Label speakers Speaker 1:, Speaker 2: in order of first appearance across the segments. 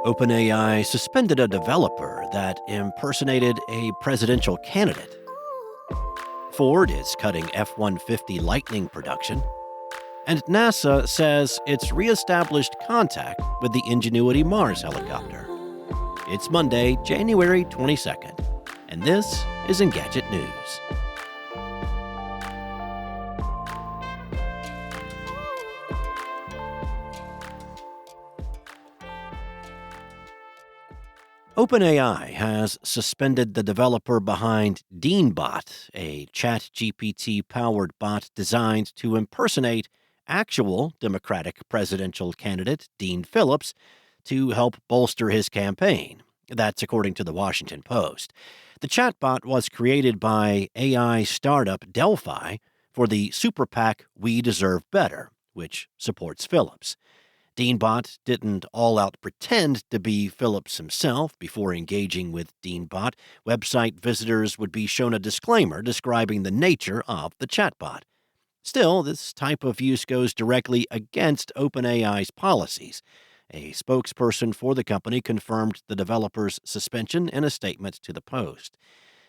Speaker 1: OpenAI suspended a developer that impersonated a presidential candidate. Ford is cutting F-150 Lightning production. And NASA says it's reestablished contact with the Ingenuity Mars helicopter. It's Monday, January 22nd, and this is Engadget News. OpenAI has suspended the developer behind DeanBot, a ChatGPT-powered bot designed to impersonate actual Democratic presidential candidate Dean Phillips to help bolster his campaign. That's according to the Washington Post. The chatbot was created by AI startup Delphi for the super PAC We Deserve Better, which supports Phillips. DeanBot didn't all-out pretend to be Phillips himself. Before engaging with DeanBot, website visitors would be shown a disclaimer describing the nature of the chatbot. Still, this type of use goes directly against OpenAI's policies. A spokesperson for the company confirmed the developer's suspension in a statement to the Post.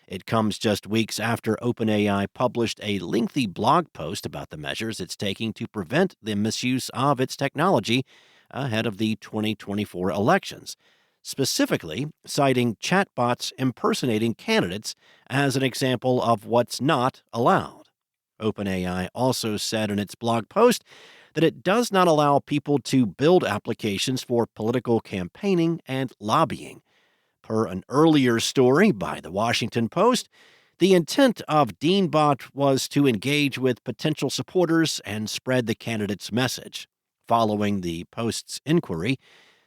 Speaker 1: It comes just weeks after OpenAI published a lengthy blog post about the measures it's taking to prevent the misuse of its technology ahead of the 2024 elections, specifically citing chatbots impersonating candidates as an example of what's not allowed. OpenAI also said in its blog post that it does not allow people to build applications for political campaigning and lobbying. Per an earlier story by the Washington Post, the intent of DeanBot was to engage with potential supporters and spread the candidate's message. Following the Post's inquiry,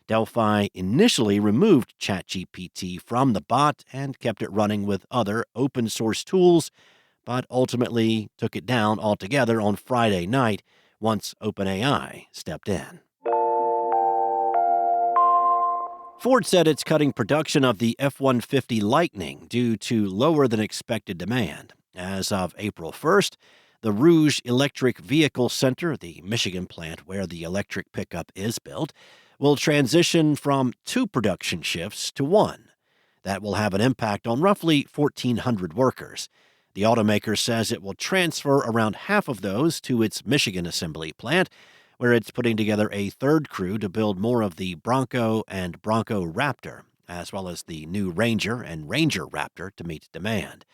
Speaker 1: Delphi initially removed ChatGPT from the bot and kept it running with other open-source tools, but ultimately took it down altogether on Friday night once OpenAI stepped in. Ford said it's cutting production of the F-150 Lightning due to lower than expected demand. As of April 1st, the Rouge Electric Vehicle Center, the Michigan plant where the electric pickup is built, will transition from 2 production shifts to 1. That will have an impact on roughly 1,400 workers. The automaker says it will transfer around half of those to its Michigan assembly plant, where it's putting together a third crew to build more of the Bronco and Bronco Raptor, as well as the new Ranger and Ranger Raptor to meet demand.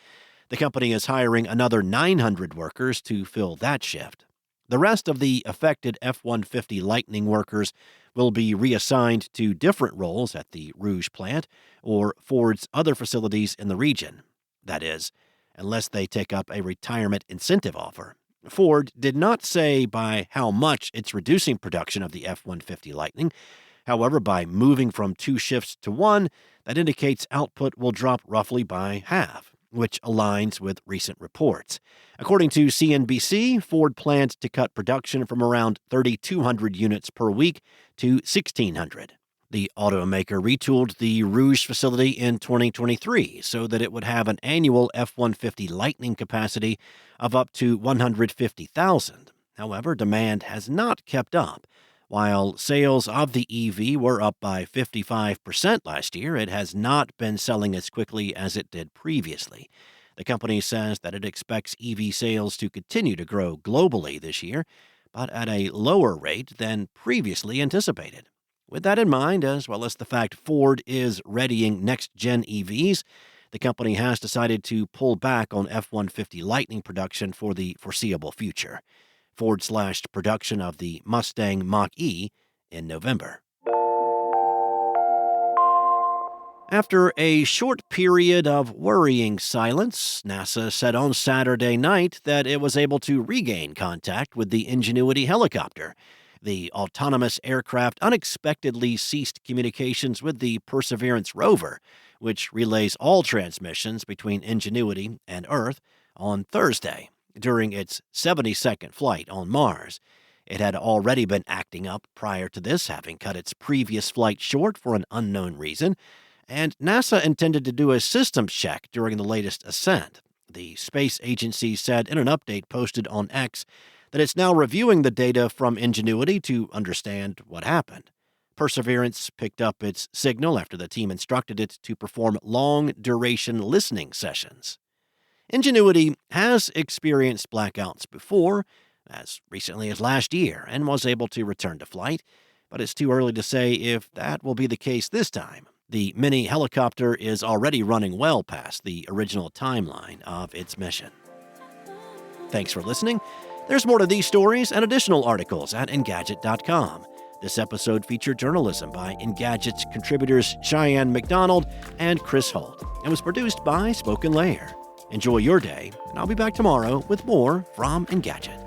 Speaker 1: The company is hiring another 900 workers to fill that shift. The rest of the affected F-150 Lightning workers will be reassigned to different roles at the Rouge plant or Ford's other facilities in the region. That is, unless they take up a retirement incentive offer. Ford did not say by how much it's reducing production of the F-150 Lightning. However, by moving from 2 shifts to 1, that indicates output will drop roughly by half, which aligns with recent reports. According to CNBC, Ford plans to cut production from around 3,200 units per week to 1,600. The automaker retooled the Rouge facility in 2023 so that it would have an annual F-150 Lightning capacity of up to 150,000. However, demand has not kept up. While sales of the EV were up by 55% last year, it has not been selling as quickly as it did previously. The company says that it expects EV sales to continue to grow globally this year, but at a lower rate than previously anticipated. With that in mind, as well as the fact Ford is readying next-gen EVs, the company has decided to pull back on F-150 Lightning production for the foreseeable future. Ford slashed production of the Mustang Mach-E in November. After a short period of worrying silence, NASA said on Saturday night that it was able to regain contact with the Ingenuity helicopter. The autonomous aircraft unexpectedly ceased communications with the Perseverance rover, which relays all transmissions between Ingenuity and Earth, on Thursday, during its 72nd flight on Mars. It had already been acting up prior to this, having cut its previous flight short for an unknown reason, and NASA intended to do a systems check during the latest ascent. The space agency said in an update posted on X that it's now reviewing the data from Ingenuity to understand what happened. Perseverance picked up its signal after the team instructed it to perform long-duration listening sessions. Ingenuity has experienced blackouts before, as recently as last year, and was able to return to flight, but it's too early to say if that will be the case this time. The mini helicopter is already running well past the original timeline of its mission. Thanks for listening. There's more to these stories and additional articles at Engadget.com. This episode featured journalism by Engadget's contributors Cheyenne McDonald and Chris Holt, and was produced by Spoken Layer. Enjoy your day, and I'll be back tomorrow with more from Engadget.